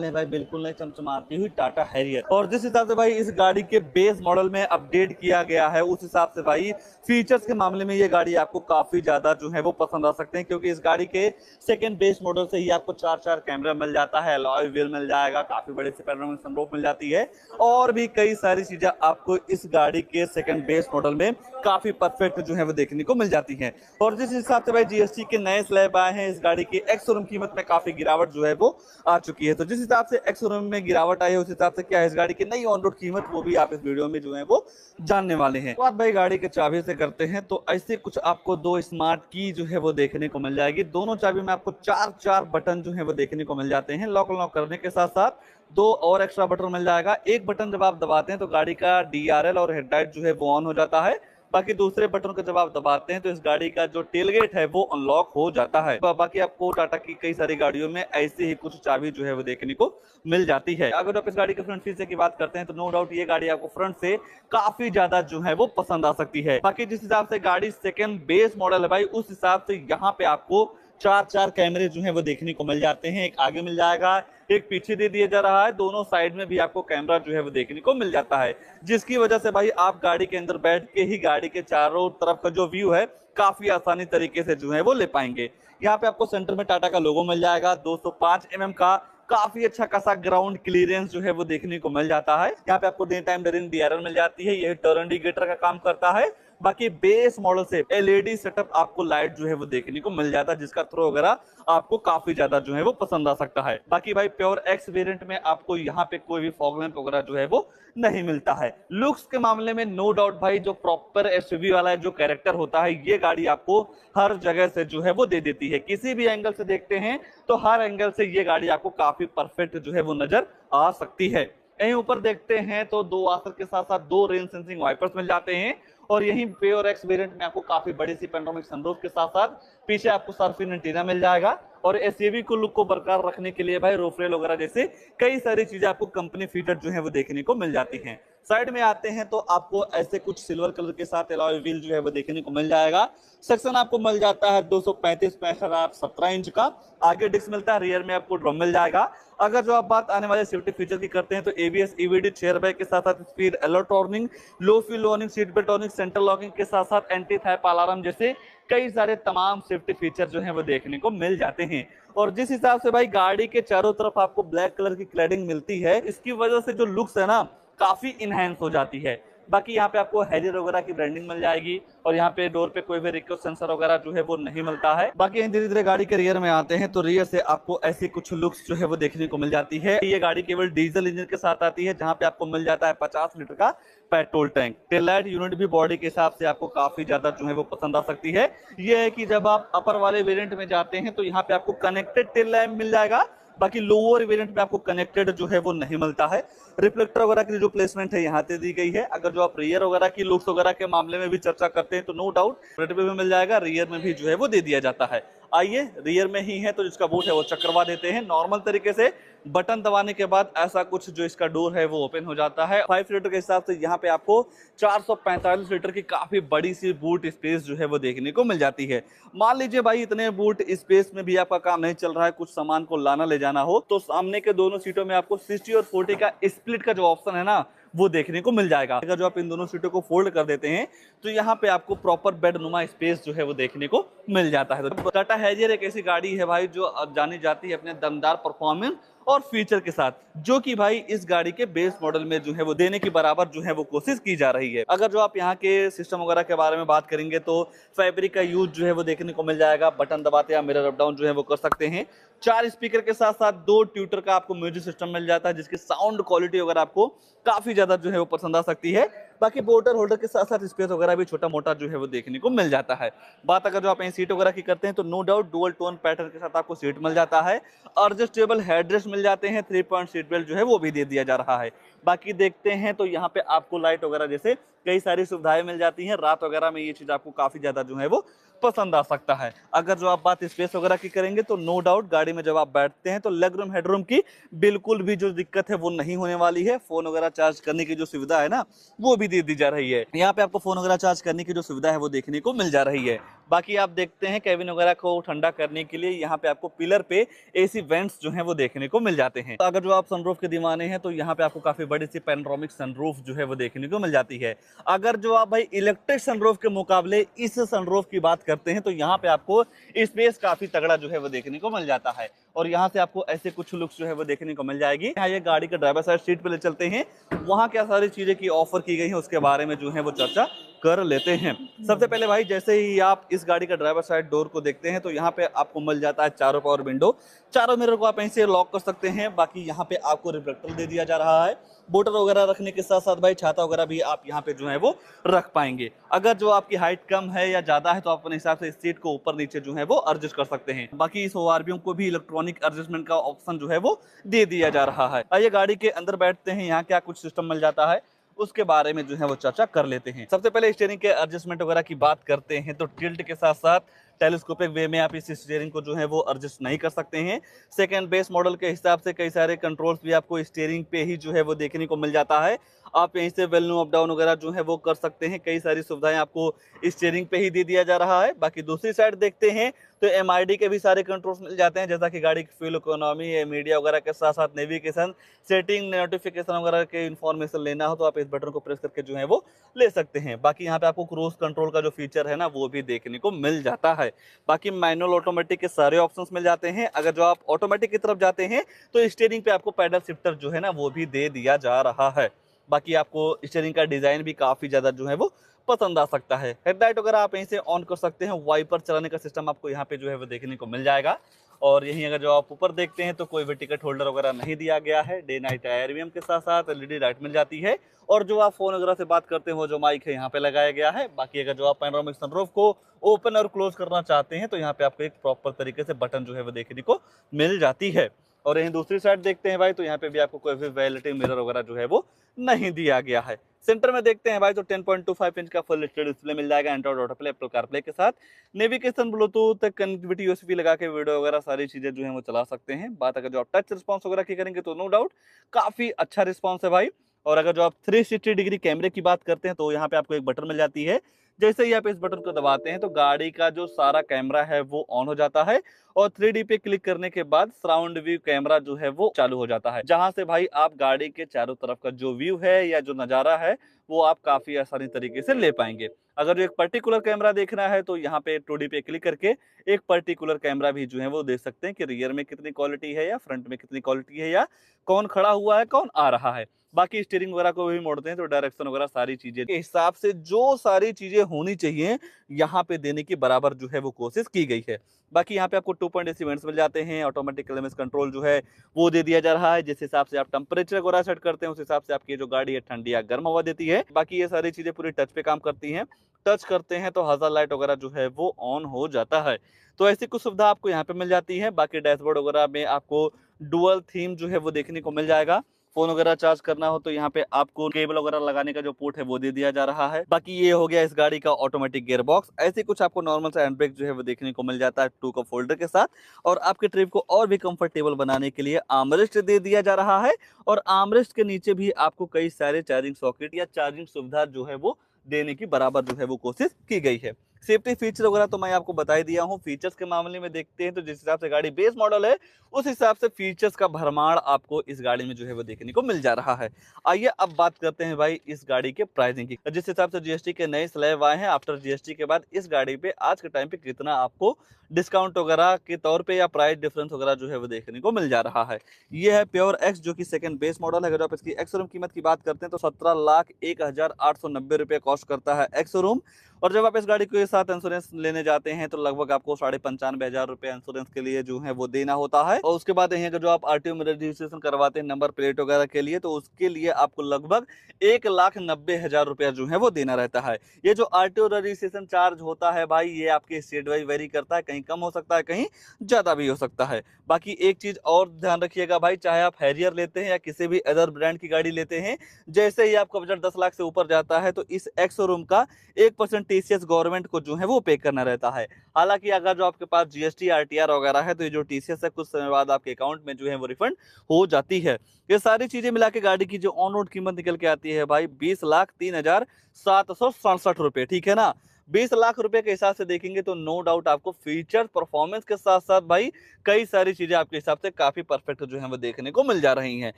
भाई बिल्कुल नहीं चमचमाती हुई टाटा हैरियर। और जिस हिसाब से भाई इस गाड़ी के बेस मॉडल में अपडेट किया गया है, उस हिसाब से भाई फीचर्स के मामले में ये गाड़ी आपको काफी ज्यादा जो है वो पसंद आ सकते हैं, क्योंकि इस गाड़ी के सेकंड बेस मॉडल से ही आपको चार कैमरा मिल जाता है, अलॉय व्हील मिल जाएगा, काफी बड़े से पैनोरामिक सनरूफ मिल जाती है, और भी कई सारी चीजें आपको इस गाड़ी के सेकंड बेस मॉडल में काफी परफेक्ट जो है वो देखने को मिल जाती है। और जिस हिसाब से भाई जीएसटी के नए स्लैब आए हैं, इस गाड़ी की एक्स शोरूम कीमत में काफी गिरावट जो है वो आ चुकी है। तो जिस हिसाब से एक्स शोरूम में गिरावट आई है, उस हिसाब से क्या है इस गाड़ी की नई ऑन रोड कीमत, वो भी आप इस वीडियो में जो है वो जानने वाले हैं। बात भाई गाड़ी के चाबी से करते हैं, तो ऐसे कुछ आपको दो स्मार्ट की जो है वो देखने को मिल जाएगी। दोनों चाबी में आपको चार बटन जो है वो देखने को मिल जाते हैं। लॉक अनलॉक करने के साथ साथ दो और एक्स्ट्रा बटन मिल जाएगा। एक बटन जब आप दबाते हैं तो गाड़ी का डीआरएल और हेडलाइट जो है वो ऑन हो जाता है। बाकी दूसरे बटन को जब आप दबाते हैं तो इस गाड़ी का जो टेलगेट है वो अनलॉक हो जाता है। बाकी आपको टाटा की कई सारी गाड़ियों में ऐसे ही कुछ चाबी जो है वो देखने को मिल जाती है। अगर आप इस गाड़ी के फ्रंट फीचर की बात करते हैं तो नो डाउट ये गाड़ी आपको फ्रंट से काफी ज्यादा जो है वो पसंद आ सकती है। बाकी जिस हिसाब से गाड़ी सेकंड बेस मॉडल है भाई, उस हिसाब से यहाँ पे आपको चार कैमरे जो है वो देखने को मिल जाते हैं। एक आगे मिल जाएगा, एक पीछे दे दिया जा रहा है, दोनों साइड में भी आपको कैमरा जो है वो देखने को मिल जाता है, जिसकी वजह से भाई आप गाड़ी के अंदर बैठ के ही गाड़ी के चारों तरफ का जो व्यू है काफी आसानी तरीके से जो है वो ले पाएंगे। यहाँ पे आपको सेंटर में टाटा का लोगो मिल जाएगा। 205 mm का काफी अच्छा खासा ग्राउंड क्लियरेंस जो है वो देखने को मिल जाता है। यहाँ पे आपको डे टाइम डरिंग डीआरएल मिल जाती है, यह टर्न इंडिकेटर का काम करता है। बाकी बेस मॉडल से एलईडी सेटअप आपको लाइट जो है वो देखने को मिल जाता है, जिसका थ्रो वगैरह आपको काफी ज्यादा जो है वो पसंद आ सकता है। बाकी भाई प्योर एक्स वेरिएंट में आपको यहाँ पे कोई भी फॉग लैंप वगैरह जो है वो नहीं मिलता है। लुक्स के मामले में नो डाउट भाई जो प्रॉपर एसयूवी वाला जो कैरेक्टर होता है, ये गाड़ी आपको हर जगह से जो है वो दे देती है। किसी भी एंगल से देखते हैं तो हर एंगल से ये गाड़ी आपको काफी परफेक्ट जो है वो नजर आ सकती है। यहीं ऊपर देखते हैं तो दो आसर के साथ साथ दो रेन सेंसिंग वाइपर्स मिल जाते हैं, और यही प्योर एक्स वेरिएंट में आपको काफी बड़ी सी पैनोरामिक सनरूफ के साथ साथ पीछे आपको सर्फिन एंटीना मिल जाएगा। और एसयूवी को लुक को बरकरार रखने के लिए भाई रूफ रेल वगैरह जैसे कई सारी चीजें आपको कंपनी फीचर जो है वो देखने को मिल जाती हैं। साइड में आते हैं तो आपको ऐसे कुछ सिल्वर कलर के साथ अलॉय व्हील जो है वो देखने को मिल जाएगा। सेक्शन आपको मिल जाता है 235/17 इंच का। आगे डिस्क मिलता है, रियर में आपको ड्रम मिल जाएगा। अगर जो आप बात आने वाले सेफ्टी फीचर की करते हैं तो एबीएस ईवीडी चेयर बैग के साथ साथ स्पीड अलर्ट वार्निंग, लो fuel warning, seat belt warning, central locking के साथ साथ एंटी थैप अलार्म जैसे कई सारे तमाम सेफ्टी फीचर जो हैं वो देखने को मिल जाते हैं। और जिस हिसाब से भाई गाड़ी के चारों तरफ आपको ब्लैक कलर की क्लैडिंग मिलती है, इसकी वजह से जो लुक्स है ना काफी इनहेंस हो जाती है। बाकी यहाँ पे आपको हैरियर वगैरह की ब्रांडिंग मिल जाएगी, और यहाँ पे डोर पे कोई भी रिक्वेस्ट सेंसर वगैरह जो है वो नहीं मिलता है। बाकी धीरे धीरे गाड़ी के रियर में आते हैं तो रियर से आपको ऐसी कुछ लुक्स जो है वो देखने को मिल जाती है। ये गाड़ी केवल डीजल इंजन के साथ आती है, जहाँ पे आपको मिल जाता है 50 लीटर का petrol tank. Tail light unit भी बॉडी के हिसाब से आपको काफी ज्यादा जो है वो पसंद आ सकती है। ये है कि जब आप अपर वाले वेरिएंट में जाते हैं तो यहाँ पे आपको कनेक्टेड टेल लैम्प मिल जाएगा, बाकी लोअर वेरिएंट में आपको कनेक्टेड जो है वो नहीं मिलता है। रिफ्लेक्टर वगैरह की जो प्लेसमेंट है यहाँ पे दी गई है। अगर जो आप रियर वगैरह की लुक्स वगैरह के मामले में भी चर्चा करते हैं तो नो डाउट फ्रंट में भी मिल जाएगा, रियर में भी जो है वो दे दिया जाता है। आइए रियर में ही है तो जिसका बूट है वो चक्रवा देते हैं। नॉर्मल तरीके से बटन दबाने के बाद ऐसा कुछ जो इसका डोर है वो ओपन हो जाता है। 5 लीटर के हिसाब से यहाँ पे आपको 445 लीटर की काफी बड़ी सी बूट स्पेस जो है वो देखने को मिल जाती है। मान लीजिए भाई इतने बूट स्पेस में भी आपका काम नहीं चल रहा है, कुछ सामान को लाना ले जाना हो, तो सामने के दोनों सीटों में आपको 60 और 40 का स्प्लिट का जो ऑप्शन है ना वो देखने को मिल जाएगा। अगर जो आप इन दोनों सीटों को फोल्ड कर देते हैं तो यहाँ पे आपको प्रॉपर बेड नुमा स्पेस जो है वो देखने को मिल जाता है। तो टाटा हैरियर एक ऐसी गाड़ी है भाई जो जानी जाती है अपने दमदार परफॉर्मेंस और फीचर के साथ, जो कि भाई इस गाड़ी के बेस मॉडल में जो है वो देने की बराबर जो है वो कोशिश की जा रही है। अगर जो आप यहाँ के सिस्टम वगैरह के बारे में बात करेंगे तो फैब्रिक का यूज जो है वो देखने को मिल जाएगा। बटन दबाते या मिरर अप डाउन जो है वो कर सकते हैं। 4 स्पीकर के साथ साथ 2 ट्यूटर का आपको म्यूजिक सिस्टम मिल जाता है, जिसकी साउंड क्वालिटी वगैरह आपको काफी ज्यादा जो है वो पसंद आ सकती है। बाकी बोर्डर होल्डर के साथ साथ स्पेस वगैरह भी छोटा मोटा जो है वो देखने को मिल जाता है। बात अगर जो आप यहीं सीट वगैरह की करते हैं तो no doubt dual tone pattern के साथ आपको सीट मिल जाता है। एडजस्टेबल हेडरेस्ट मिल जाते हैं। 3 पॉइंट सीट बेल्ट जो है वो भी दे दिया जा रहा है। बाकी देखते हैं तो यहाँ पे आपको लाइट वगैरह जैसे कई सारी सुविधाएं मिल जाती हैं। रात वगैरह में ये चीज आपको काफी ज्यादा जो है वो पसंद आ सकता है। अगर जो आप बात स्पेस वगैरह की करेंगे तो नो डाउट गाड़ी में जब आप बैठते हैं तो लेग रूम हेडरूम की बिल्कुल भी जो दिक्कत है वो नहीं होने वाली है। फोन वगैरह चार्ज करने की जो सुविधा है ना वो भी दे दी जा रही है। यहाँ पे आपको फोन वगैरह चार्ज करने की जो सुविधा है वो देखने को मिल जा रही है। बाकी आप देखते हैं केबिन वगैरह को ठंडा करने के लिए यहाँ पे आपको पिलर पे एसी वेंट्स जो है वो देखने को मिल जाते हैं। तो अगर जो आप सनरूफ के दीवाने हैं तो यहाँ पे आपको काफी बड़ी सी पैनोरामिक सनरूफ जो है वो देखने को मिल जाती है। अगर जो आप भाई इलेक्ट्रिक सनरूफ के मुकाबले इस सनरूफ की बात करते हैं तो यहाँ पे आपको स्पेस काफी तगड़ा जो है वो देखने को मिल जाता है। और यहाँ से आपको ऐसे कुछ लुक्स जो है वो देखने को मिल जाएगी। यहाँ ये गाड़ी के ड्राइवर साइड सीट पे ले चलते हैं, वहाँ क्या सारी चीजें की ऑफर की गई है उसके बारे में जो है वो चर्चा कर लेते हैं। सबसे पहले भाई जैसे ही आप इस गाड़ी का ड्राइवर साइड डोर को देखते हैं तो यहाँ पे आपको मिल जाता है चारों पावर विंडो। चारों मिरर को आप यहीं से लॉक कर सकते हैं। बाकी यहाँ पे आपको रिफ्लेक्टर दे दिया जा रहा है। बोतल वगैरह रखने के साथ साथ भाई छाता वगैरह भी आप यहाँ पे जो है वो रख पाएंगे। अगर जो आपकी हाइट कम है या ज्यादा है तो आप अपने हिसाब से इस सीट को ऊपर नीचे जो है वो एडजस्ट कर सकते हैं। बाकी इस ओआरवीओ को भी इलेक्ट्रॉनिक एडजस्टमेंट का ऑप्शन जो है वो दे दिया जा रहा है। आइए गाड़ी के अंदर बैठते हैं, यहाँ क्या कुछ सिस्टम मिल जाता है उसके बारे में जो है वो चर्चा कर लेते हैं। सबसे पहले स्टीयरिंग के एडजस्टमेंट वगैरह की बात करते हैं तो टिल्ट के साथ साथ टेलीस्कोपिक वे में आप इस स्टीयरिंग को जो है वो एडजस्ट नहीं कर सकते हैं। सेकंड बेस मॉडल के हिसाब से कई सारे कंट्रोल्स भी आपको स्टीयरिंग पे ही जो है वो देखने को मिल जाता है। आप यहीं से वेल्यू अप डाउन वगैरह जो है वो कर सकते हैं। कई सारी सुविधाएं आपको स्टीयरिंग पे ही दे दिया जा रहा है। बाकी दूसरी साइड देखते हैं तो MID के भी सारे कंट्रोल्स मिल जाते हैं, जैसा कि गाड़ी की फ्यूल इकोनॉमी, मीडिया वगैरह के साथ साथ नेविगेशन, सेटिंग, नोटिफिकेशन वगैरह के इन्फॉर्मेशन लेना हो तो आप इस बटन को प्रेस करके जो है वो ले सकते हैं। बाकी यहाँ पे आपको क्रूज कंट्रोल का जो फीचर है ना वो भी देखने को मिल जाता है। बाकी मैनुअल ऑटोमेटिक के सारे ऑप्शंस मिल जाते हैं। अगर जो आप ऑटोमेटिक की तरफ जाते हैं तो स्टीयरिंग पे आपको पैडल शिफ्टर जो है ना वो भी दे दिया जा रहा है। बाकी आपको स्टीयरिंग का डिजाइन भी काफी ज्यादा जो है वो पसंद आ सकता है। हेडलाइट वगैरह आप यहीं से ऑन कर सकते हैं। वाइपर चलाने का सिस्टम आपको यहाँ पे जो है वो देखने को मिल जाएगा। और यहीं अगर जो आप ऊपर देखते हैं तो कोई भी टिकट होल्डर वगैरह नहीं दिया गया है। डे नाइट IRVM के साथ साथ LED लाइट मिल जाती है। और जो आप फोन वगैरह से बात करते हैं वो जो माइक है यहाँ पे लगाया गया है। बाकी अगर जो आप पैनोरामिक सनरूफ को ओपन और क्लोज करना चाहते हैं तो यहाँ पे आपको एक प्रॉपर तरीके से बटन जो है वो देखने को मिल जाती है। और यहीं दूसरी साइड देखते हैं भाई तो यहाँ पे भी आपको कोई भी वैलिडिटी मिरर वगैरह जो है वो नहीं दिया गया है। सेंटर में देखते हैं भाई तो 10.25 इंच का फुल एचडी डिस्प्ले मिल जाएगा Android auto play, Apple CarPlay के साथ। नेविगेशन, ब्लूटूथ कनेक्टिविटी, USB लगा के वीडियो वगैरह सारी चीजें जो है वो चला सकते हैं। बात अगर जो आप टच रिस्पॉन्स वगैरह की करेंगे तो नो डाउट काफी अच्छा रिस्पॉन्स है भाई। और अगर जो आप 360 डिग्री कैमरे की बात करते हैं तो यहाँ पे आपको एक बटन मिल जाती है। जैसे ही आप इस बटन को दबाते हैं तो गाड़ी का जो सारा कैमरा है वो ऑन हो जाता है और 3D पे क्लिक करने के बाद सराउंड व्यू कैमरा जो है वो चालू हो जाता है, जहां से भाई आप गाड़ी के चारों तरफ का जो व्यू है या जो नजारा है वो आप काफी आसानी तरीके से ले पाएंगे। अगर जो एक पर्टिकुलर कैमरा देखना है तो यहाँ पे 2D पे क्लिक करके एक पर्टिकुलर कैमरा भी जो है वो देख सकते हैं कि रियर में कितनी क्वालिटी है या फ्रंट में कितनी क्वालिटी है या कौन खड़ा हुआ है कौन आ रहा है। बाकी स्टीयरिंग वगैरह को भी मोड़ते हैं तो डायरेक्शन वगैरह सारी चीजें के हिसाब से जो सारी चीजें होनी चाहिए यहाँ पे देने की बराबर जो है वो कोशिश की गई है। बाकी यहाँ पे आपको 2.8 इवेंट्स मिल जाते हैं। ऑटोमेटिक क्लाइमेट कंट्रोल जो है वो दे दिया जा रहा है। जिस हिसाब से आप टेम्परेचर वगैरह सेट करते हैं उस हिसाब से आपकी जो गाड़ी है ठंडी या गर्म हवा देती है। बाकी ये सारी चीजें पूरी टच पे काम करती हैं। टच करते हैं तो हज़ार लाइट वगैरह जो है वो ऑन हो जाता है। तो ऐसी कुछ सुविधा आपको यहाँ पे मिल जाती है। बाकी डैशबोर्ड वगैरह में आपको डुअल थीम जो है वो देखने को मिल जाएगा। फोन वगैरह चार्ज करना हो तो यहाँ पे आपको केबल वगैरह लगाने का जो पोर्ट है वो दे दिया जा रहा है। बाकी ये हो गया इस गाड़ी का ऑटोमेटिक गियर बॉक्स। ऐसे कुछ आपको नॉर्मल सा हैंड ब्रेक जो है वो देखने को मिल जाता है 2 कप होल्डर के साथ। और आपके ट्रिप को और भी कंफर्टेबल बनाने के लिए आर्मरेस्ट दे दिया जा रहा है। और आर्मरेस्ट के नीचे भी आपको कई सारे चार्जिंग सॉकेट या चार्जिंग सुविधा जो है वो देने की बराबर जो है वो कोशिश की गई है। सेफ्टी फीचर वगैरह तो मैं आपको बता ही दिया हूँ। फीचर्स के मामले में देखते हैं तो जिस हिसाब से गाड़ी बेस मॉडल है उस हिसाब से फीचर्स का भरमार आपको इस गाड़ी में जो है वो देखने को मिल जा रहा है। आइए अब बात करते हैं भाई इस गाड़ी के प्राइसिंग की। जिस हिसाब से GST के नए स्लैब आए हैं आफ्टर GST के बाद इस गाड़ी पे आज के टाइम पे कितना आपको डिस्काउंट वगैरह के तौर पे या प्राइस डिफरेंस वगैरह जो है वो देखने को मिल जा रहा है। ये है प्योर एक्स जो कि सेकंड बेस मॉडल है। अगर आप इसकी एक्स शोरूम कीमत की बात करते हैं तो 17,01,890 रुपये कॉस्ट करता है एक्स शोरूम। और जब आप इस गाड़ी के साथ इंश्योरेंस लेने जाते हैं तो लगभग आपको 95,500 रुपए इंश्योरेंस के लिए जो है वो देना होता है। और उसके बाद यहाँ का जो आप आरटीओ में रजिस्ट्रेशन करवाते हैं नंबर प्लेट वगैरह के लिए, तो उसके लिए आपको लगभग 1,90,000 रुपया जो है वो देना रहता है। ये जो आरटीओ रजिस्ट्रेशन चार्ज होता है भाई, ये आपके स्टेट वाइज वेरी करता है, कहीं कम हो सकता है, कहीं ज्यादा भी हो सकता है। बाकी एक चीज और ध्यान रखिएगा भाई, चाहे आप हैरियर लेते हैं या किसी भी अदर ब्रांड की गाड़ी लेते हैं, जैसे ही आपका बजट 10 लाख से ऊपर जाता है तो इस एक्स शोरूम का 1% टीसीएस गवर्नमेंट को जो है वो पे करना रहता है। हालांकि अगर जो आपके पास जीएसटी आरटीआर वगैरह है तो ये जो टीसीएस है कुछ समय बाद आपके अकाउंट में जो है वो रिफंड हो जाती है। ये सारी चीजें मिला के गाड़ी की जो ऑन रोड कीमत निकल के आती है भाई 20,03,767 रुपए, ठीक है ना। 20 लाख रुपए के हिसाब से देखेंगे तो नो डाउट आपको फीचर परफॉर्मेंस के साथ साथ भाई कई सारी चीजें आपके हिसाब से काफी परफेक्ट जो है वो देखने को मिल जा रही हैं।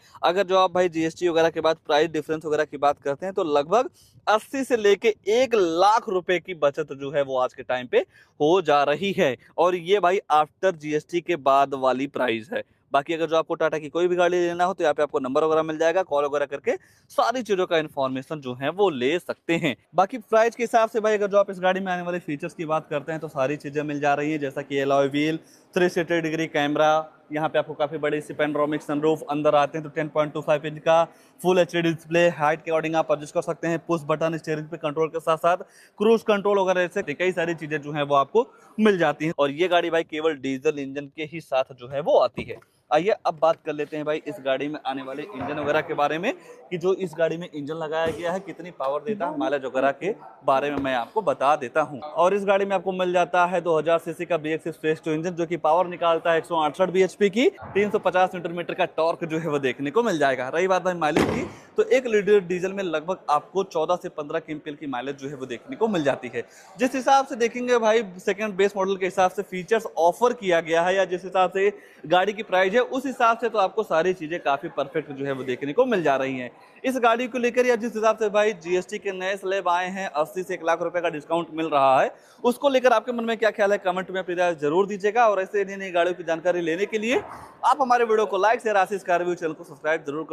अगर जो आप भाई जीएसटी वगैरह के बाद प्राइस डिफरेंस वगैरह की बात करते हैं तो लगभग 80 से लेके 1 लाख रुपए की बचत जो है वो आज के टाइम पे हो जा रही है। और ये भाई आफ्टर जीएसटी के बाद वाली प्राइस है। बाकी अगर जो आपको टाटा की कोई भी गाड़ी लेना हो तो यहाँ पे आपको नंबर वगैरह मिल जाएगा, कॉल वगैरह करके सारी चीजों का इन्फॉर्मेशन जो है वो ले सकते हैं। बाकी प्राइस के हिसाब से भाई अगर जो आप इस गाड़ी में आने वाले फीचर्स की बात करते हैं तो सारी चीजें मिल जा रही हैं, जैसा कि एलॉय व्हील, 360 डिग्री कैमरा, यहाँ पे आपको काफी बड़ी सी पैनोरामिक सनरूफ, अंदर आते हैं तो 10.25 इंच का फुल एचडी डिस्प्ले, हाइट के अकॉर्डिंग आप एडजस्ट कर सकते हैं, पुश बटन स्टीयरिंग पे कंट्रोल के साथ साथ क्रूज कंट्रोल वगैरह, ऐसे कई सारी चीजें जो है वो आपको मिल जाती हैं। और ये गाड़ी भाई केवल डीजल इंजन के ही साथ जो है वो आती है। आइए अब बात कर लेते हैं भाई इस गाड़ी में आने वाले इंजन वगैरह के बारे में, कि जो इस गाड़ी में इंजन लगाया गया है कितनी पावर देता है, माइलेज वगैरह के बारे में मैं आपको बता देता हूं। और इस गाड़ी में आपको मिल जाता है 2000 सीसी का BX6 फेस 2 इंजन, जो कि पावर निकालता है 168 bhp की, 350 न्यूटन मीटर का टॉर्क जो है वो देखने को मिल जाएगा। रही बात भाई माइलेज की, तो 1 लीटर डीजल में लगभग आपको 14 से 15 केएमपीएल की माइलेज जो है वो देखने को मिल जाती है। जिस हिसाब से देखेंगे भाई सेकंड बेस मॉडल के हिसाब से फीचर्स ऑफर किया गया है या जिस हिसाब से गाड़ी की प्राइस है उस हिसाब से तो आपको सारी चीजें काफी परफेक्ट जो है वो देखने को मिल जा रही हैं। इस गाड़ी को लेकर या जिस हिसाब से भाई जीएसटी के नए स्लैब आए हैं, 80 से 1 लाख रुपए का डिस्काउंट मिल रहा है, उसको लेकर आपके मन में क्या ख्याल है कमेंट में अपनी राय जरूर दीजिएगा। और ऐसे नई नई गाड़ियों की जानकारी लेने के लिए आप हमारे वीडियो को लाइक शेयर आशीष कार रिव्यू चैनल को सब्सक्राइब जरूर